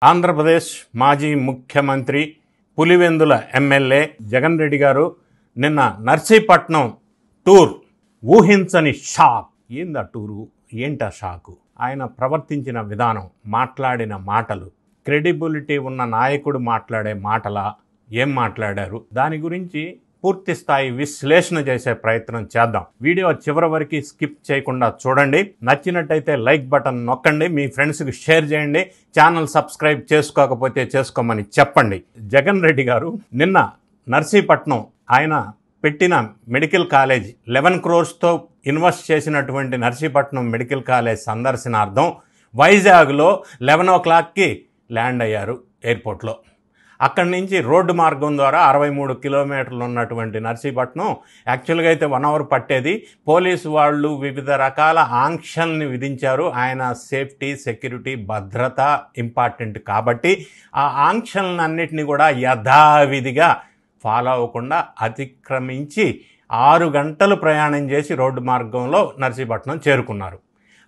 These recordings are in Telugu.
ఆంధ్రప్రదేశ్ మాజీ ముఖ్యమంత్రి పులివెందుల ఎమ్మెల్యే జగన్ రెడ్డి గారు నిన్న నర్సీపట్నం టూర్ ఊహించని షాక్. ఏందా టూరు, ఏంటా షాకు? ఆయన ప్రవర్తించిన విధానం, మాట్లాడిన మాటలు, క్రెడిబిలిటీ ఉన్న నాయకుడు మాట్లాడే మాటలా, ఏం మాట్లాడారు, దాని గురించి పూర్తి స్థాయి విశ్లేషణ చేసే ప్రయత్నం చేద్దాం. వీడియో చివరి వరకు స్కిప్ చేయకుండా చూడండి. నచ్చినట్టయితే లైక్ బటన్ నొక్కండి, మీ ఫ్రెండ్స్కి షేర్ చేయండి, ఛానల్ సబ్స్క్రైబ్ చేసుకోకపోతే చేసుకోమని చెప్పండి. జగన్ రెడ్డి గారు నిన్న నర్సీపట్నం ఆయన పెట్టిన మెడికల్ కాలేజ్ 11 crores ఇన్వెస్ట్ చేసినటువంటి నర్సీపట్నం మెడికల్ కాలేజ్ సందర్శనార్థం వైజాగ్లో 11 o'clockకి ల్యాండ్ అయ్యారు ఎయిర్పోర్ట్లో. అక్కడి నుంచి రోడ్డు మార్గం ద్వారా 63 kilometers ఉన్నటువంటి నర్సీపట్నం యాక్చువల్గా అయితే 1 hour పట్టేది. పోలీసు వాళ్ళు వివిధ రకాల ఆంక్షల్ని విధించారు. ఆయన సేఫ్టీ, సెక్యూరిటీ, భద్రత ఇంపార్టెంట్ కాబట్టి ఆ ఆంక్షలన్నింటినీ కూడా యథావిధిగా ఫాలో అవ్వకుండా అతిక్రమించి 6 గంటలు ప్రయాణం చేసి రోడ్డు మార్గంలో నర్సీపట్నం చేరుకున్నారు.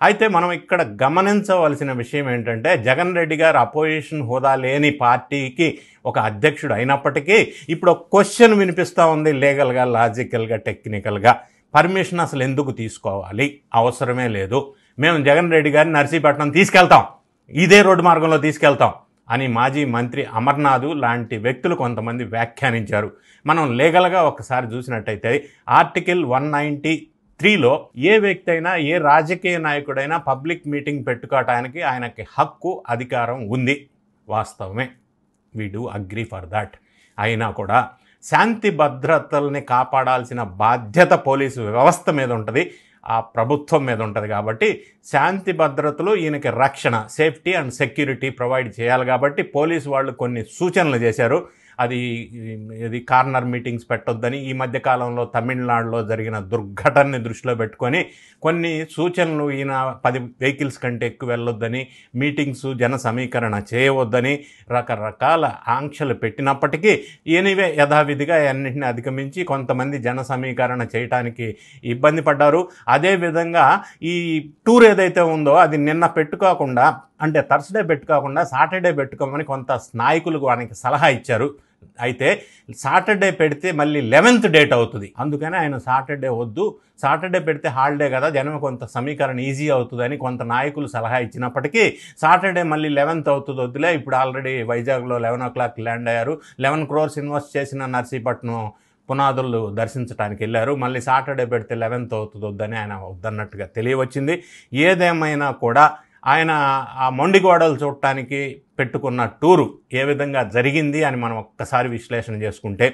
అయితే మనం ఇక్కడ గమనించవలసిన విషయం ఏంటంటే, జగన్ రెడ్డి గారు అపోజిషన్ హోదా లేని పార్టీకి ఒక అధ్యక్షుడు అయినప్పటికీ ఇప్పుడు ఒక క్వశ్చన్ వినిపిస్తూ ఉంది, లీగల్గా, లాజికల్గా, టెక్నికల్గా. పర్మిషన్ అసలు ఎందుకు తీసుకోవాలి? అవసరమే లేదు. మేము జగన్ రెడ్డి గారిని నర్సీపట్నం తీసుకెళ్తాం, ఇదే రోడ్డు మార్గంలో తీసుకెళ్తాం అని మాజీ మంత్రి అమర్నాథ్ లాంటి వ్యక్తులు కొంతమంది వ్యాఖ్యానించారు. మనం లీగల్గా ఒకసారి చూసినట్టయితే ఆర్టికల్ 193లో ఏ వ్యక్తి అయినా, ఏ రాజకీయ నాయకుడైనా పబ్లిక్ మీటింగ్ పెట్టుకోవటానికి ఆయనకి హక్కు, అధికారం ఉంది. వాస్తవమే, we do agree for that. అయినా కూడా శాంతి భద్రతల్ని కాపాడాల్సిన బాధ్యత పోలీసు వ్యవస్థ మీద ఉంటుంది, ఆ ప్రభుత్వం మీద ఉంటుంది. కాబట్టి శాంతి భద్రతలు, ఈయనకి రక్షణ, సేఫ్టీ అండ్ సెక్యూరిటీ ప్రొవైడ్ చేయాలి. కాబట్టి పోలీసు వాళ్ళు కొన్ని సూచనలు చేశారు. అది కార్నర్ మీటింగ్స్ పెట్టొద్దని, ఈ మధ్యకాలంలో తమిళనాడులో జరిగిన దుర్ఘటనని దృష్టిలో పెట్టుకొని కొన్ని సూచనలు, ఈయన 10 vehicles కంటే ఎక్కువ వెళ్ళొద్దని, మీటింగ్స్, జన సమీకరణ చేయవద్దని రకరకాల ఆంక్షలు పెట్టినప్పటికీ ఈయనవే యథావిధిగా అన్నింటినీ అధిగమించి కొంతమంది జన సమీకరణ చేయడానికి ఇబ్బంది పడ్డారు. అదేవిధంగా ఈ టూర్ ఏదైతే ఉందో అది నిన్న పెట్టుకోకుండా, అంటే థర్స్డే పెట్టుకోకుండా సాటర్డే పెట్టుకోమని కొంత నాయకులు ఆయనకి సలహా ఇచ్చారు. అయితే సాటర్డే పెడితే మళ్ళీ 11th date అవుతుంది. అందుకని ఆయన సాటర్డే వద్దు, సాటర్డే పెడితే హాలిడే కదా, జనం కొంత సమీకరణ ఈజీ అవుతుందని కొంత నాయకులు సలహా ఇచ్చినప్పటికీ సాటర్డే మళ్ళీ 11th అవుతుంది, వద్దులే. ఇప్పుడు ఆల్రెడీ వైజాగ్లో 11 o'clock ల్యాండ్ అయ్యారు. 11 crores ఇన్వెస్ట్ చేసిన నర్సీపట్నం పునాదులు దర్శించడానికి వెళ్ళారు. మళ్ళీ సాటర్డే పెడితే 11th అవుతుంది, వద్దని ఆయన వద్దన్నట్టుగా తెలియవచ్చింది. ఏదేమైనా కూడా ఆయన ఆ మొండిగోడలు చూడటానికి పెట్టుకున్న టూరు ఏ విధంగా జరిగింది అని మనం ఒక్కసారి విశ్లేషణ చేసుకుంటే,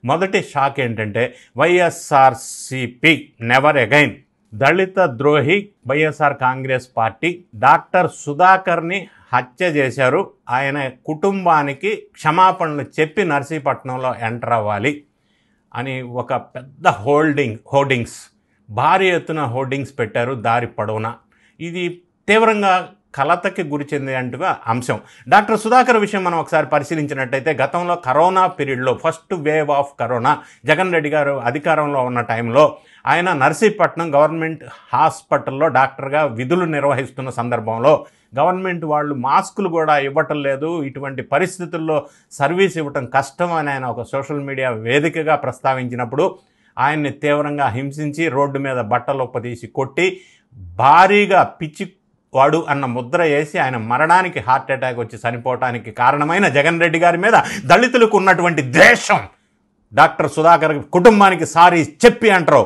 మొదటి షాక్ ఏంటంటే వైఎస్ఆర్సీపీ నెవర్ అగైన్. దళిత ద్రోహి వైఎస్ఆర్ కాంగ్రెస్ పార్టీ డాక్టర్ సుధాకర్ని హత్య చేశారు, ఆయన కుటుంబానికి క్షమాపణలు చెప్పి నర్సీపట్నంలో ఎంటర్ అవ్వాలి అని ఒక పెద్ద హోర్డింగ్స్, భారీ ఎత్తున హోర్డింగ్స్ పెట్టారు దారి పొడవునా. ఇది తీవ్రంగా కలతకి గురి చెందేంటుగా అంశం. డాక్టర్ సుధాకర్ విషయం మనం ఒకసారి పరిశీలించినట్టయితే, గతంలో కరోనా పీరియడ్లో, first wave of corona, Jagan Reddy గారు అధికారంలో ఉన్న టైంలో ఆయన నర్సీపట్నం గవర్నమెంట్ హాస్పిటల్లో డాక్టర్గా విధులు నిర్వహిస్తున్న సందర్భంలో గవర్నమెంట్ వాళ్ళు మాస్కులు కూడా ఇవ్వటం లేదు, ఇటువంటి పరిస్థితుల్లో సర్వీస్ ఇవ్వటం కష్టం అని ఆయన ఒక సోషల్ మీడియా వేదికగా ప్రస్తావించినప్పుడు ఆయన్ని తీవ్రంగా హింసించి రోడ్డు మీద బట్టలొప్పదీసి కొట్టి భారీగా పిచ్చి వాడు అన్న ముద్ర వేసి ఆయన మరణానికి, హార్ట్ అటాక్ వచ్చి చనిపోవటానికి కారణమైన జగన్ రెడ్డి గారి మీద దళితులకు ఉన్నటువంటి ద్వేషం, డాక్టర్ సుధాకర్ కుటుంబానికి సారీ చెప్పి అంటారు.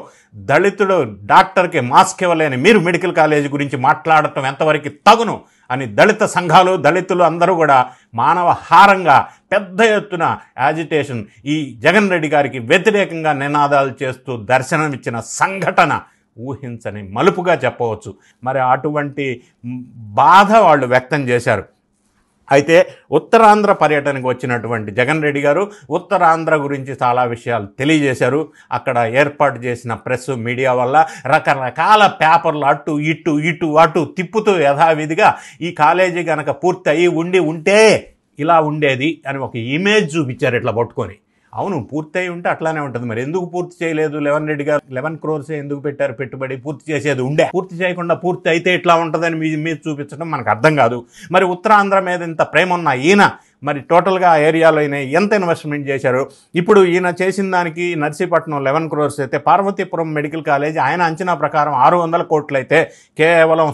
దళితుడు డాక్టర్కి మాస్క్ ఇవ్వలేని మీరు మెడికల్ కాలేజీ గురించి మాట్లాడటం ఎంతవరకు తగును అని దళిత సంఘాలు, దళితులు అందరూ కూడా మానవ హారంగా పెద్ద ఎత్తున యాజిటేషన్, ఈ జగన్ రెడ్డి గారికి వ్యతిరేకంగా నినాదాలు చేస్తూ దర్శనమిచ్చిన సంఘటన ఊహించని మలుపుగా చెప్పవచ్చు. మరి అటువంటి బాధ వాళ్ళు వ్యక్తం చేశారు. అయితే ఉత్తరాంధ్ర పర్యటనకు వచ్చినటువంటి జగన్ రెడ్డి గారు ఉత్తరాంధ్ర గురించి చాలా విషయాలు తెలియజేశారు. అక్కడ ఏర్పాటు చేసిన ప్రెస్, మీడియా వల్ల రకరకాల పేపర్లు అటు ఇటు అటు తిప్పుతూ యథావిధిగా ఈ కాలేజీ కనుక పూర్తి అయ్యి ఉంటే ఇలా ఉండేది అని ఒక ఇమేజ్ చూపించారు ఇట్లా పట్టుకొని. అవును, పూర్తయి ఉంటే అట్లానే ఉంటుంది. మరి ఎందుకు పూర్తి చేయలేదు? రేవంత్ రెడ్డి గారు 11 crores ఎందుకు పెట్టారు పెట్టుబడి? పూర్తి చేసేది ఉండే. పూర్తి చేయకుండా పూర్తి అయితే ఇట్లా ఉంటుందని మీరు చూపించడం మనకు అర్థం కాదు. మరి ఉత్తరాంధ్ర మీద ఇంత ప్రేమ ఉన్న ఈయన మరి టోటల్గా ఆ ఏరియాలో ఈయన ఎంత ఇన్వెస్ట్మెంట్ చేశారు? ఇప్పుడు ఈయన చేసిన దానికి నర్సీపట్నం 11 crores అయితే, పార్వతీపురం మెడికల్ కాలేజ్ ఆయన అంచనా ప్రకారం 600 కోట్లు అయితే కేవలం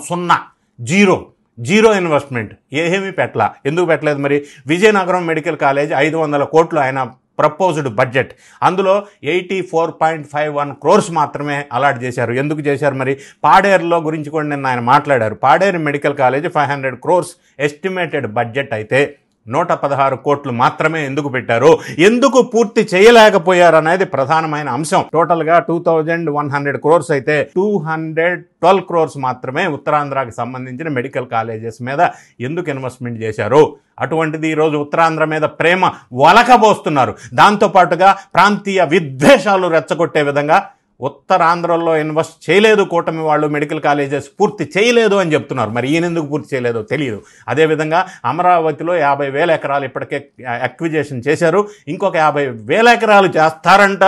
జీరో ఇన్వెస్ట్మెంట్. ఏమీ పెట్టలా. ఎందుకు పెట్టలేదు మరి? విజయనగరం మెడికల్ కాలేజ్ 500 కోట్లు ఆయన ప్రపోజ్డ్ బడ్జెట్, అందులో 84.51 crores మాత్రమే అలాట్ చేశారు. ఎందుకు చేశారు మరి? పాడేరులో గురించి కూడా నిన్న ఆయన మాట్లాడారు. Paderu medical college 500 crores estimated budget అయితే 116 కోట్లు మాత్రమే ఎందుకు పెట్టారు? ఎందుకు పూర్తి చేయలేకపోయారు అనేది ప్రధానమైన అంశం. టోటల్గా 2100 crores అయితే 212 crores మాత్రమే ఉత్తరాంధ్రకి సంబంధించిన మెడికల్ కాలేజెస్ మీద ఎందుకు ఇన్వెస్ట్మెంట్ చేశారు? అటువంటిది ఈరోజు ఉత్తరాంధ్ర మీద ప్రేమ వలకబోస్తున్నారు. దాంతోపాటుగా ప్రాంతీయ విద్వేషాలు రెచ్చగొట్టే విధంగా ఉత్తరాంధ్రలో ఇన్వెస్ట్ చేయలేదు కూటమి వాళ్ళు, మెడికల్ కాలేజెస్ పూర్తి చేయలేదు అని చెప్తున్నారు. మరి ఈయన ఎందుకు పూర్తి చేయలేదో తెలియదు. అదేవిధంగా అమరావతిలో 50,000 ఎకరాలు ఇప్పటికే అక్విజిషన్ చేశారు. ఇంకొక 50,000 ఎకరాలు చేస్తారంట.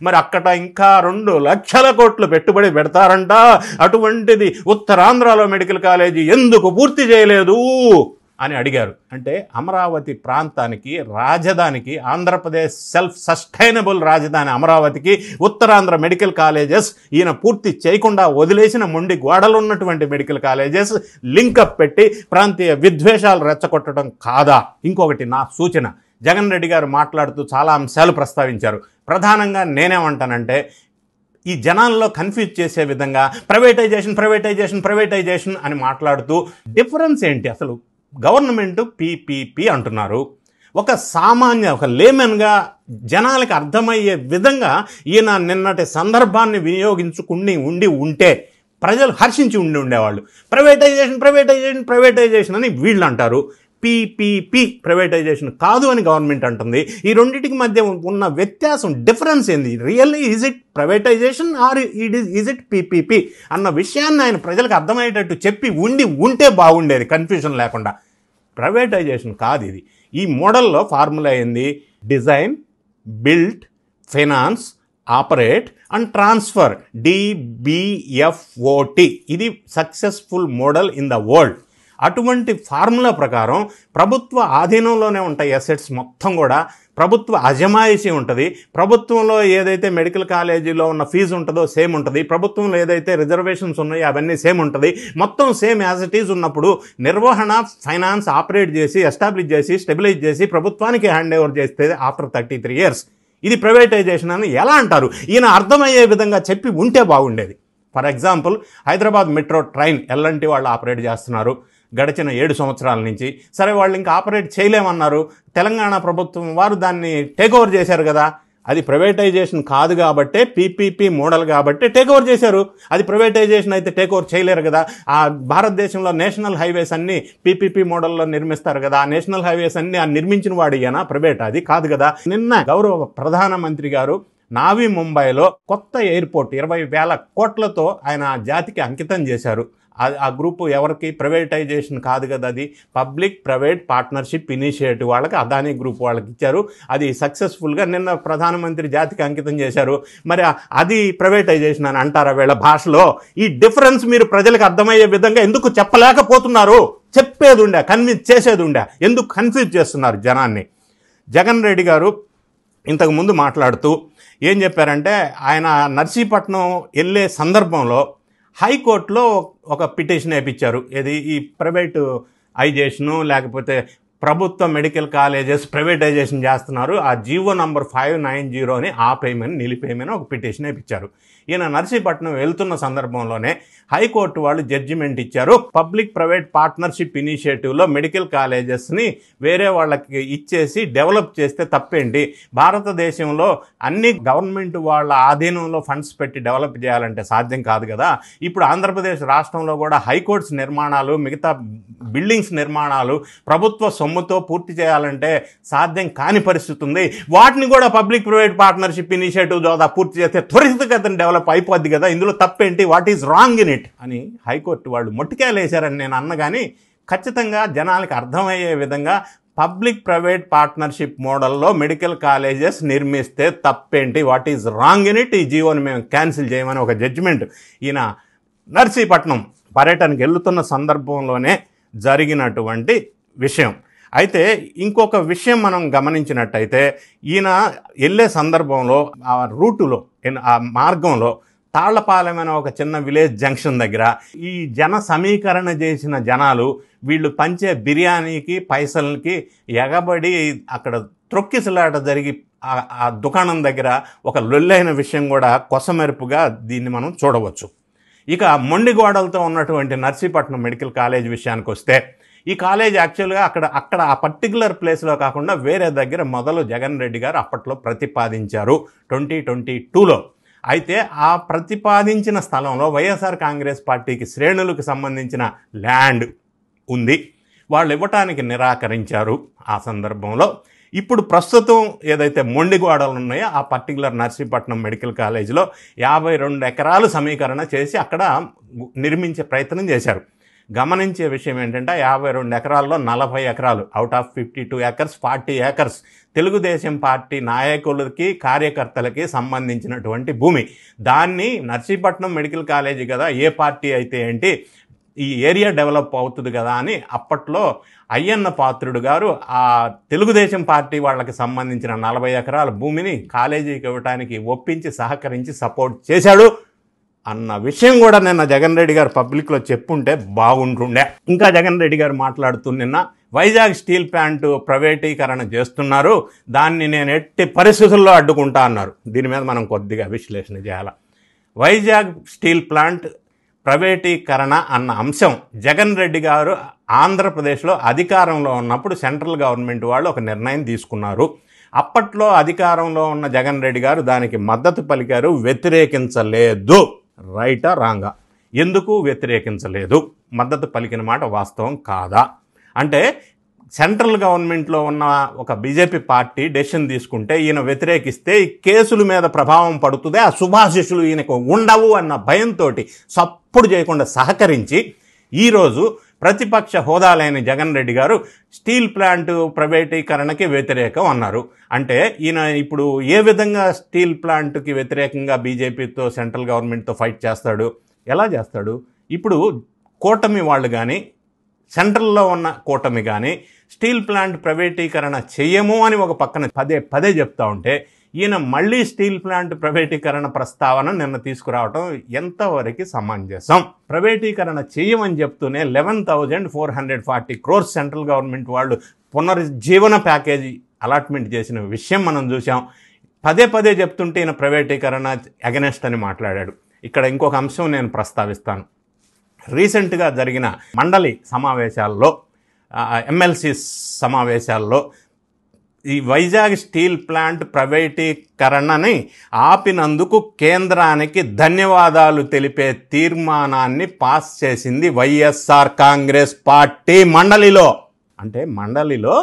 మరి అక్కడ ఇంకా 2 లక్షల కోట్లు పెట్టుబడి పెడతారంట. అటువంటిది ఉత్తరాంధ్రలో మెడికల్ కాలేజీ ఎందుకు పూర్తి చేయలేదు అని అడిగారు. అంటే అమరావతి ప్రాంతానికి రాజధానికి, ఆంధ్రప్రదేశ్ సెల్ఫ్ సస్టైనబుల్ రాజధాని అమరావతికి ఉత్తరాంధ్ర మెడికల్ కాలేజెస్ ఈయన పూర్తి చేయకుండా వదిలేసిన మొండి గోడలున్నటువంటి మెడికల్ కాలేజెస్ లింకప్ పెట్టి ప్రాంతీయ విద్వేషాలు రెచ్చగొట్టడం కాదా? ఇంకొకటి నా సూచన, జగన్ రెడ్డి గారు మాట్లాడుతూ చాలా అంశాలు ప్రస్తావించారు. ప్రధానంగా నేనేమంటానంటే, ఈ జనాల్లో కన్ఫ్యూజ్ చేసే విధంగా ప్రైవేటైజేషన్ అని మాట్లాడుతూ డిఫరెన్స్ ఏంటి అసలు? గవర్నమెంట్ పీపీపీ అంటున్నారు. ఒక లేమన్గా జనాలకు అర్థమయ్యే విధంగా ఈయన నిన్నటి సందర్భాన్ని వినియోగించుకుని ఉంటే ప్రజలు హర్షించి ఉండేవాళ్ళు. ప్రైవేటైజేషన్ అని వీళ్ళు అంటారు. పీపీపీ ప్రైవేటైజేషన్ కాదు అని గవర్నమెంట్ అంటుంది. ఈ రెండింటికి మధ్య ఉన్న వ్యత్యాసం, డిఫరెన్స్ ఏంది? Really is it privatisation or is it PPP అన్న విషయాన్ని ఆయన ప్రజలకు అర్థమయ్యేటట్టు చెప్పి ఉంటే బాగుండేది, కన్ఫ్యూజన్ లేకుండా. ప్రైవేటైజేషన్ కాదు ఇది. ఈ మోడల్లో ఫార్ములా ఏంది? Design, build, finance, operate and transfer, DBFOT. ఇది successful model in the world. అటువంటి ఫార్ములా ప్రకారం ప్రభుత్వ ఆధీనంలోనే ఉంటాయి అసెట్స్ మొత్తం కూడా. ప్రభుత్వ అజమాయిషీ ఉంటుంది. ప్రభుత్వంలో ఏదైతే మెడికల్ కాలేజీలో ఉన్న ఫీజు ఉంటుందో సేమ్ ఉంటుంది. ప్రభుత్వంలో ఏదైతే రిజర్వేషన్స్ ఉన్నాయో అవన్నీ సేమ్ ఉంటుంది. మొత్తం సేమ్ యాజ్ ఇట్ ఈజ్ ఉన్నప్పుడు నిర్వహణ, ఫైనాన్స్ ఆపరేట్ చేసి, ఎస్టాబ్లిష్ చేసి, స్టెబిలైజ్ చేసి ప్రభుత్వానికి హ్యాండ్ ఓవర్ చేస్తే ఆఫ్టర్ 33 years ఇది ప్రైవేటైజేషన్ అని ఎలా అంటారు? ఈయన అర్థమయ్యే విధంగా చెప్పి ఉంటే బాగుండేది. For example, Hyderabad metro train LNT వాళ్ళు ఆపరేట్ చేస్తున్నారు గడిచిన 7 సంవత్సరాల నుంచి. సరే, వాళ్ళు ఇంకా ఆపరేట్ చేయలేమన్నారు. తెలంగాణ ప్రభుత్వం వారు దాన్ని టేక్ ఓవర్ చేశారు కదా. అది ప్రైవేటైజేషన్ కాదు కాబట్టే, పీపీపీ మోడల్ కాబట్టే టేక్ ఓవర్ చేశారు. అది ప్రైవేటైజేషన్ అయితే టేక్ ఓవర్ చేయలేరు కదా. ఆ భారతదేశంలో నేషనల్ హైవేస్ అన్ని పీపీపీ మోడల్లో నిర్మిస్తారు కదా. ఆ నేషనల్ హైవేస్ అన్ని నిర్మించిన వాడు ఈయన, ప్రైవేట్ అది కాదు కదా. నిన్న గౌరవ ప్రధానమంత్రి గారు నావీ ముంబైలో కొత్త ఎయిర్పోర్ట్ 20,000 కోట్లతో ఆయన జాతికి అంకితం చేశారు. ఆ గ్రూపు ఎవరికి? ప్రైవేటైజేషన్ కాదు కదా, అది పబ్లిక్ ప్రైవేట్ పార్ట్నర్షిప్ ఇనిషియేటివ్ వాళ్ళకి, అదానీ గ్రూప్ వాళ్ళకి ఇచ్చారు. అది సక్సెస్ఫుల్గా నిన్న ప్రధానమంత్రి జాతికి అంకితం చేశారు. మరి అది ప్రైవేటైజేషన్ అని అంటారా వీళ్ళ భాషలో? ఈ డిఫరెన్స్ మీరు ప్రజలకు అర్థమయ్యే విధంగా ఎందుకు చెప్పలేకపోతున్నారు? చెప్పేది ఉండే, కన్విన్స్ చేసేది ఉండే, ఎందుకు కన్ఫ్యూజ్ చేస్తున్నారు జనాన్ని? జగన్ రెడ్డి గారు ఇంతకుముందు మాట్లాడుతూ ఏం చెప్పారంటే, ఆయన నర్సీపట్నం వెళ్ళే సందర్భంలో హైకోర్టులో ఒక పిటిషన్ వేయించారు. ఇది ఈ ప్రైవేటైజేషను లేకపోతే ప్రభుత్వ మెడికల్ కాలేజెస్ ప్రైవేటైజేషన్ చేస్తున్నారు, ఆ జీవో నంబర్ 590 అని ఆపేయమని, నిలిపేయమని ఒక పిటిషన్ వేయించారు. ఈయన నర్సీపట్నం వెళ్తున్న సందర్భంలోనే హైకోర్టు వాళ్ళు జడ్జిమెంట్ ఇచ్చారు. పబ్లిక్ ప్రైవేట్ పార్ట్నర్షిప్ ఇనిషియేటివ్లో మెడికల్ కాలేజెస్ని వేరే వాళ్ళకి ఇచ్చేసి డెవలప్ చేస్తే తప్పేంటి? భారతదేశంలో అన్ని గవర్నమెంట్ వాళ్ళ ఆధీనంలో ఫండ్స్ పెట్టి డెవలప్ చేయాలంటే సాధ్యం కాదు కదా. ఇప్పుడు ఆంధ్రప్రదేశ్ రాష్ట్రంలో కూడా హైకోర్ట్స్ నిర్మాణాలు, మిగతా బిల్డింగ్స్ నిర్మాణాలు ప్రభుత్వ సొమ్ముతో పూర్తి చేయాలంటే సాధ్యం కాని పరిస్థితి ఉంది. వాటిని కూడా పబ్లిక్ ప్రైవేట్ పార్ట్నర్షిప్ ఇనిషియేటివ్ ద్వారా పూర్తి చేస్తే త్వరితగతిన డెవలప్ అయిపోద్ది కదా. ఇందులో తప్పేంటి? What is wrong in it అని హైకోర్టు వాళ్ళు మొట్టికాయలు వేశారని నేను అన్నగాని, ఖచ్చితంగా జనాలకు అర్థమయ్యే విధంగా పబ్లిక్ ప్రైవేట్ పార్ట్నర్షిప్ మోడల్లో మెడికల్ కాలేజెస్ నిర్మిస్తే తప్పేంటి, what is wrong in it, ఈ జీవోని మేము క్యాన్సిల్ చేయమని ఒక జడ్జిమెంట్ ఈయన నర్సీపట్నం పర్యటనకు వెళ్తున్న సందర్భంలోనే జరిగినటువంటి విషయం. అయితే ఇంకొక విషయం మనం గమనించినట్టయితే ఈయన వెళ్ళే సందర్భంలో ఆ రూటులో ఆ మార్గంలో తాళ్లపాలెం అనే ఒక చిన్న విలేజ్ జంక్షన్ దగ్గర ఈ జన సమీకరణ చేసిన జనాలు వీళ్ళు పంచే బిర్యానీకి పైసలకి ఎగబడి అక్కడ త్రొక్కిసలాట జరిగి ఆ దుకాణం దగ్గర ఒక లొల్లైన విషయం కూడా కొసమెరుపుగా దీన్ని మనం చూడవచ్చు. ఇక మొండిగోడలతో ఉన్నటువంటి నర్సీపట్నం మెడికల్ కాలేజ్ విషయానికి వస్తే ఈ కాలేజ్ యాక్చువల్గా అక్కడ ఆ పర్టికులర్ ప్లేస్లో కాకుండా వేరే దగ్గర మొదలు జగన్ రెడ్డి గారు అప్పట్లో ప్రతిపాదించారు 2022లో. అయితే ఆ ప్రతిపాదించిన స్థలంలో వైఎస్ఆర్ కాంగ్రెస్ పార్టీకి శ్రేణులకు సంబంధించిన ల్యాండ్ ఉంది, వాళ్ళు ఇవ్వటానికి నిరాకరించారు. ఆ సందర్భంలో ఇప్పుడు ప్రస్తుతం ఏదైతే మొండిగోడలు ఉన్నాయో ఆ పర్టికులర్ నర్సీపట్నం మెడికల్ కాలేజీలో 52 ఎకరాలు సమీకరణ చేసి అక్కడ నిర్మించే ప్రయత్నం చేశారు. గమనించే విషయం ఏంటంటే 52 ఎకరాల్లో 40 ఎకరాలు out of 52 acres 40 acres Telugu Desam party నాయకులకి కార్యకర్తలకి సంబంధించినటువంటి భూమి. దాన్ని నర్సీపట్నం మెడికల్ కాలేజీ కదా, ఏ పార్టీ అయితే ఏంటి, ఈ ఏరియా డెవలప్ అవుతుంది కదా అని అప్పట్లో అయ్యన్న పాత్రుడు గారు ఆ తెలుగుదేశం పార్టీ వాళ్ళకి సంబంధించిన 40 ఎకరాల భూమిని కాలేజీకి ఇవ్వడానికి ఒప్పించి సహకరించి సపోర్ట్ చేశాడు అన్న విషయం కూడా నిన్న జగన్ రెడ్డి గారు పబ్లిక్లో చెప్పుంటే బాగుంటుండే. ఇంకా జగన్ రెడ్డి గారు మాట్లాడుతూ నిన్న వైజాగ్ స్టీల్ ప్లాంట్ ప్రైవేటీకరణ చేస్తున్నారు, దాన్ని నేను ఎట్టి పరిస్థితుల్లో అడ్డుకుంటా అన్నారు. దీని మీద మనం కొద్దిగా విశ్లేషణ చేయాలి. వైజాగ్ స్టీల్ ప్లాంట్ ప్రైవేటీకరణ అన్న అంశం జగన్ రెడ్డి గారు ఆంధ్రప్రదేశ్లో అధికారంలో ఉన్నప్పుడు సెంట్రల్ గవర్నమెంట్ వాళ్ళు ఒక నిర్ణయం తీసుకున్నారు. అప్పట్లో అధికారంలో ఉన్న జగన్ రెడ్డి గారు దానికి మద్దతు పలికారు, వ్యతిరేకించలేదు. రైటా రాంగా? ఎందుకు వ్యతిరేకించలేదు? మద్దతు పలికిన మాట వాస్తవం కాదా? అంటే సెంట్రల్ గవర్నమెంట్లో ఉన్న ఒక బీజేపీ పార్టీ డెసిషన్ తీసుకుంటే ఈయన వ్యతిరేకిస్తే ఈ కేసుల మీద ప్రభావం పడుతుంది, ఆ శుభాశిషులు ఈయనకు ఉండవు అన్న భయంతో సప్పుడు చేయకుండా సహకరించి ఈరోజు ప్రతిపక్ష హోదాలైన జగన్ రెడ్డి గారు స్టీల్ ప్లాంట్ ప్రైవేటీకరణకి వ్యతిరేకం అన్నారు. అంటే ఈయన ఇప్పుడు ఏ విధంగా స్టీల్ ప్లాంట్కి వ్యతిరేకంగా బీజేపీతో సెంట్రల్ గవర్నమెంట్తో ఫైట్ చేస్తాడు? ఎలా చేస్తాడు? ఇప్పుడు కూటమి వాళ్ళు కానీ సెంట్రల్లో ఉన్న కూటమి కానీ స్టీల్ ప్లాంట్ ప్రైవేటీకరణ చెయ్యము అని ఒక పక్కన పదే చెప్తా ఉంటే ఈయన మళ్ళీ స్టీల్ ప్లాంట్ ప్రైవేటీకరణ ప్రస్తావన నిన్న తీసుకురావటం ఎంతవరకు సమంజసం? ప్రైవేటీకరణ చెయ్యమని చెప్తూనే 11,440 crores సెంట్రల్ గవర్నమెంట్ వాళ్ళు పునరుజ్జీవన ప్యాకేజీ అలాట్మెంట్ చేసిన విషయం మనం చూసాం. పదే చెప్తుంటే ఈయన ప్రైవేటీకరణ అగెనెస్ట్ అని మాట్లాడాడు. ఇక్కడ ఇంకొక అంశం నేను ప్రస్తావిస్తాను. రీసెంట్గా జరిగిన మండలి సమావేశాల్లో ఎమ్మెల్సీ సమావేశాల్లో ఈ వైజాగ్ స్టీల్ ప్లాంట్ ప్రైవేటీకరణని ఆపినందుకు కేంద్రానికి ధన్యవాదాలు తెలిపే తీర్మానాన్ని పాస్ చేసింది వైఎస్ఆర్ కాంగ్రెస్ పార్టీ మండలిలో. అంటే మండలిలో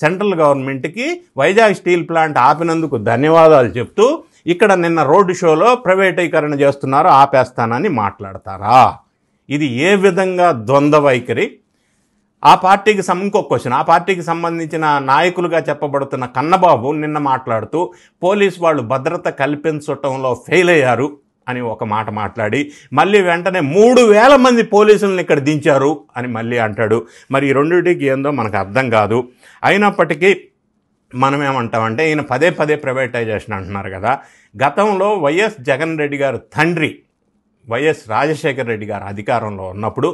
సెంట్రల్ గవర్నమెంట్కి వైజాగ్ స్టీల్ ప్లాంట్ ఆపినందుకు ధన్యవాదాలు చెప్తూ ఇక్కడ నిన్న రోడ్డు షోలో ప్రైవేటీకరణ చేస్తున్నారు, ఆపేస్తానని మాట్లాడతారా? ఇది ఏ విధంగా ద్వంద్వ వైఖరి? ఆ పార్టీకి ఇంకొక క్వశ్చన్, ఆ పార్టీకి సంబంధించిన నాయకులుగా చెప్పబడుతున్న కన్నబాబు నిన్న మాట్లాడుతూ పోలీసు వాళ్ళు భద్రత కల్పించటంలో ఫెయిల్ అయ్యారు అని ఒక మాట మాట్లాడి మళ్ళీ వెంటనే 3,000 మంది పోలీసులను ఇక్కడ దించారు అని మళ్ళీ అంటాడు. మరి ఈ రెండింటికి ఏందో మనకు అర్థం కాదు. అయినప్పటికీ మనం ఏమంటామంటే ఈయన పదే ప్రైవేటైజేషన్ అంటున్నారు కదా. గతంలో వైఎస్ జగన్ రెడ్డి గారు తండ్రి వైఎస్ రాజశేఖర రెడ్డి గారు అధికారంలో ఉన్నప్పుడు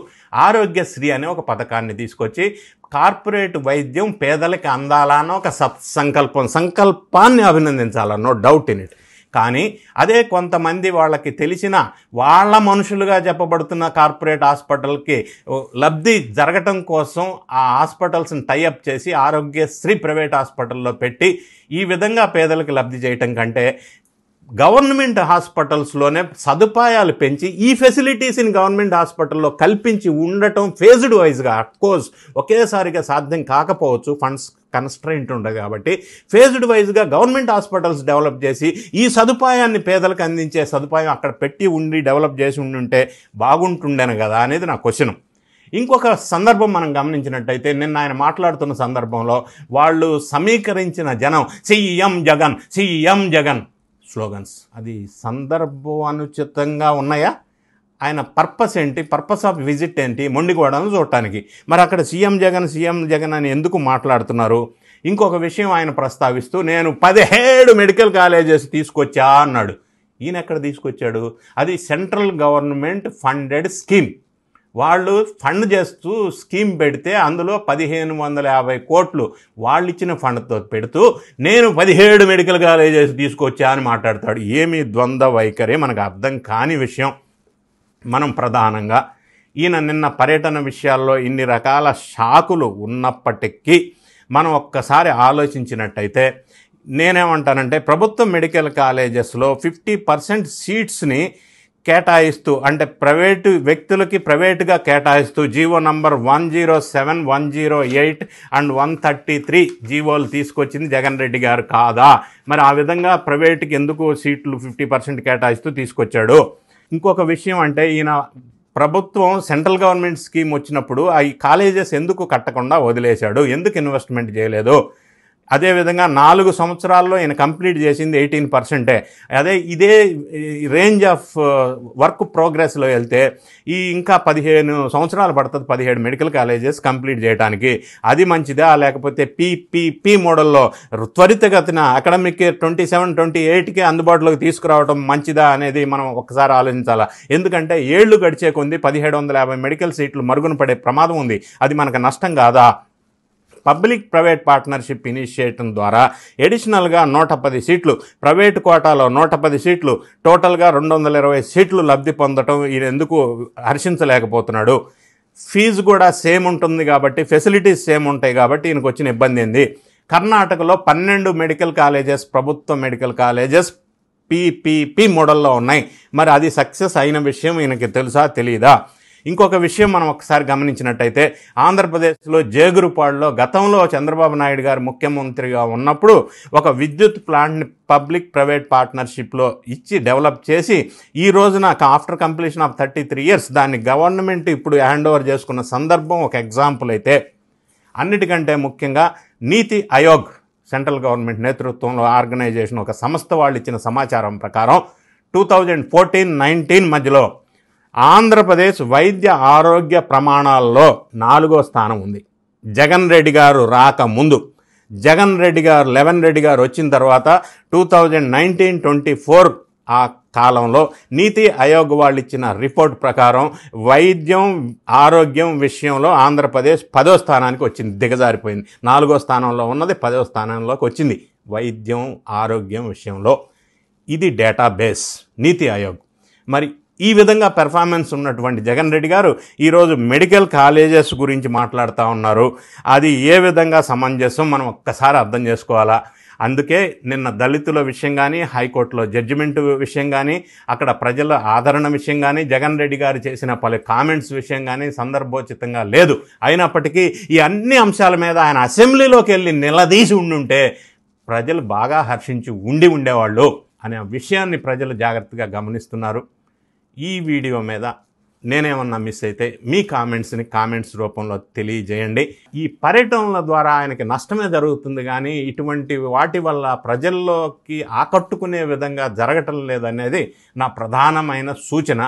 ఆరోగ్యశ్రీ అనే ఒక పథకాన్ని తీసుకొచ్చి కార్పొరేట్ వైద్యం పేదలకి అందాలన్న ఒక సంకల్పాన్ని అభినందించాలన్నో డౌట్ ఇన్ ఇట్. కానీ అదే కొంతమంది వాళ్ళకి తెలిసిన వాళ్ళ మనుషులుగా చెప్పబడుతున్న కార్పొరేట్ హాస్పిటల్కి లబ్ధి జరగటం కోసం ఆ హాస్పిటల్స్ని టైఅప్ చేసి ఆరోగ్యశ్రీ ప్రైవేట్ హాస్పిటల్లో పెట్టి ఈ విధంగా పేదలకు లబ్ధి చేయటం కంటే గవర్నమెంట్ హాస్పిటల్స్లోనే సదుపాయాలు పెంచి ఈ ఫెసిలిటీస్ని గవర్నమెంట్ హాస్పిటల్లో కల్పించి ఉండటం ఫేజ్డ్ వైజ్గా, అఫ్కోర్స్ ఒకేసారిగా సాధ్యం కాకపోవచ్చు, ఫండ్స్ కన్స్ట్రెయింట్ ఉండదు కాబట్టి ఫేజ్డ్ వైజ్గా గవర్నమెంట్ హాస్పిటల్స్ డెవలప్ చేసి ఈ సదుపాయాన్ని పేదలకు అందించే సదుపాయం అక్కడ పెట్టి ఉండి డెవలప్ చేసి ఉండుంటే బాగుంటుండేను కదా అనేది నా క్వశ్చన్. ఇంకొక సందర్భం మనం గమనించినట్టయితే నిన్న ఆయన మాట్లాడుతున్న సందర్భంలో వాళ్ళు సమీకరించిన జనం సీఎం జగన్ స్లోగన్స్ అది సందర్భానుచితంగా ఉన్నాయా? ఆయన పర్పస్ ఏంటి? పర్పస్ ఆఫ్ విజిట్ ఏంటి? మొండిగోడను చూడటానికి. మరి అక్కడ సీఎం జగన్ అని ఎందుకు మాట్లాడుతున్నారు? ఇంకొక విషయం ఆయన ప్రస్తావిస్తూ నేను 17 మెడికల్ కాలేజెస్ తీసుకొచ్చా అన్నాడు. ఈయన ఎక్కడ తీసుకొచ్చాడు? అది సెంట్రల్ గవర్నమెంట్ ఫండెడ్ స్కీమ్. వాళ్ళు ఫండ్ చేస్తూ స్కీమ్ పెడితే అందులో 1550 కోట్లు వాళ్ళు ఇచ్చిన ఫండ్తో పెడుతూ నేను 17 మెడికల్ కాలేజెస్ తీసుకొచ్చా అని మాట్లాడతాడు. ఏమి ద్వంద్వ వైఖరి? మనకు అర్థం కాని విషయం. మనం ప్రధానంగా ఈయన నిన్న పర్యటన విషయాల్లో ఇన్ని రకాల షాకులు ఉన్నప్పటికీ మనం ఒక్కసారి ఆలోచించినట్టయితే నేనేమంటానంటే ప్రభుత్వ మెడికల్ కాలేజెస్లో 50% సీట్స్ని కేటాయిస్తూ, అంటే ప్రైవేటు వ్యక్తులకి ప్రైవేటుగా కేటాయిస్తూ జీవో నంబర్ 107, 108 అండ్ 133 జీవోలు తీసుకొచ్చింది జగన్ రెడ్డి గారు కాదా? మరి ఆ విధంగా ప్రైవేటుకి ఎందుకు సీట్లు 50% కేటాయిస్తూ తీసుకొచ్చాడు? ఇంకొక విషయం అంటే ఈయన ప్రభుత్వం సెంట్రల్ గవర్నమెంట్ స్కీమ్ వచ్చినప్పుడు ఈ కాలేజెస్ ఎందుకు కట్టకుండా వదిలేశాడు? ఎందుకు ఇన్వెస్ట్మెంట్ చేయలేదు? అదేవిధంగా 4 సంవత్సరాల్లో ఈయన కంప్లీట్ చేసింది 18%. ఇదే రేంజ్ ఆఫ్ వర్క్ ప్రోగ్రెస్లో వెళ్తే ఇంకా 15 సంవత్సరాలు పడుతుంది 17 మెడికల్ కాలేజెస్ కంప్లీట్ చేయడానికి. అది మంచిదా? లేకపోతే పీపీపీ మోడల్లో త్వరితగతిన అకాడమిక్ 27-28కి అందుబాటులోకి తీసుకురావడం మంచిదా అనేది మనం ఒకసారి ఆలోచించాలా. ఎందుకంటే ఏళ్లు గడిచే కొంది 1750 మెడికల్ సీట్లు మరుగున పడే ప్రమాదం ఉంది. అది మనకు నష్టం కాదా? పబ్లిక్ ప్రైవేట్ పార్ట్నర్షిప్ ఇనిషియేటివ్ ద్వారా ఎడిషనల్గా 110 సీట్లు, ప్రైవేటు కోటాలో 110 సీట్లు, టోటల్గా 220 సీట్లు లబ్ధి పొందడం ఈయన ఎందుకు హర్షించలేకపోతున్నాడు? ఫీజు కూడా సేమ్ ఉంటుంది కాబట్టి, ఫెసిలిటీస్ సేమ్ ఉంటాయి కాబట్టి ఈయనకు వచ్చిన ఇబ్బంది ఏంది? కర్ణాటకలో 12 మెడికల్ కాలేజెస్, ప్రభుత్వ మెడికల్ కాలేజెస్ పీపీపీ మోడల్లో ఉన్నాయి. మరి అది సక్సెస్ అయిన విషయం ఈయనకి తెలుసా తెలీదా? ఇంకొక విషయం మనం ఒకసారి గమనించినట్టయితే ఆంధ్రప్రదేశ్లో జేగురుపాడులో గతంలో చంద్రబాబు నాయుడు గారు ముఖ్యమంత్రిగా ఉన్నప్పుడు ఒక విద్యుత్ ప్లాంట్ని పబ్లిక్ ప్రైవేట్ పార్ట్నర్షిప్లో ఇచ్చి డెవలప్ చేసి ఈ రోజున ఆఫ్టర్ కంప్లీషన్ ఆఫ్ 33 ఇయర్స్ దాన్ని గవర్నమెంట్ ఇప్పుడు హ్యాండ్ ఓవర్ చేసుకున్న సందర్భం ఒక ఎగ్జాంపుల్ అయితే, అన్నిటికంటే ముఖ్యంగా నీతి ఆయోగ్ సెంట్రల్ గవర్నమెంట్ నేతృత్వంలో ఆర్గనైజేషన్ ఒక సంస్థ వాళ్ళు ఇచ్చిన సమాచారం ప్రకారం 2014-19 మధ్యలో ఆంధ్రప్రదేశ్ వైద్య ఆరోగ్య ప్రమాణాల్లో 4వ స్థానం ఉంది. జగన్ రెడ్డి గారు రాకముందు, జగన్ రెడ్డి గారు 11 రెడ్డి గారు వచ్చిన తర్వాత 2019-24 ఆ కాలంలో నీతి ఆయోగ్ వాళ్ళు ఇచ్చిన రిపోర్ట్ ప్రకారం వైద్యం ఆరోగ్యం విషయంలో ఆంధ్రప్రదేశ్ 10వ స్థానానికి వచ్చింది, దిగజారిపోయింది. 4వ స్థానంలో ఉన్నది 10వ స్థానంలోకి వచ్చింది వైద్యం ఆరోగ్యం విషయంలో. ఇది డేటాబేస్ నీతి ఆయోగ్. మరి ఈ విధంగా పెర్ఫార్మెన్స్ ఉన్నటువంటి జగన్ రెడ్డి గారు ఈరోజు మెడికల్ కాలేజెస్ గురించి మాట్లాడుతూ ఉన్నారు. అది ఏ విధంగా సమంజసం మనం ఒక్కసారి అర్థం చేసుకోవాలా. అందుకే నిన్న దళితుల విషయం కానీ, హైకోర్టులో జడ్జిమెంట్ విషయం కానీ, అక్కడ ప్రజల ఆదరణ విషయం కానీ, జగన్ రెడ్డి గారు చేసిన పలు కామెంట్స్ విషయం కానీ సందర్భోచితంగా లేదు. అయినప్పటికీ ఈ అన్ని అంశాల మీద ఆయన అసెంబ్లీలోకి వెళ్ళి నిలదీసి ఉండుంటే ప్రజలు బాగా హర్షించి ఉండేవాళ్ళు అనే విషయాన్ని ప్రజలు జాగ్రత్తగా గమనిస్తున్నారు. ఈ వీడియో మీద నేనేమన్నా మిస్ అయితే మీ కామెంట్స్ రూపంలో తెలియజేయండి. ఈ పర్యటనల ద్వారా ఆయనకి నష్టమే జరుగుతుంది కానీ ఇటువంటి వాటి వల్ల ప్రజల్లోకి ఆకట్టుకునే విధంగా జరగటం లేదనేది నా ప్రధానమైన సూచన.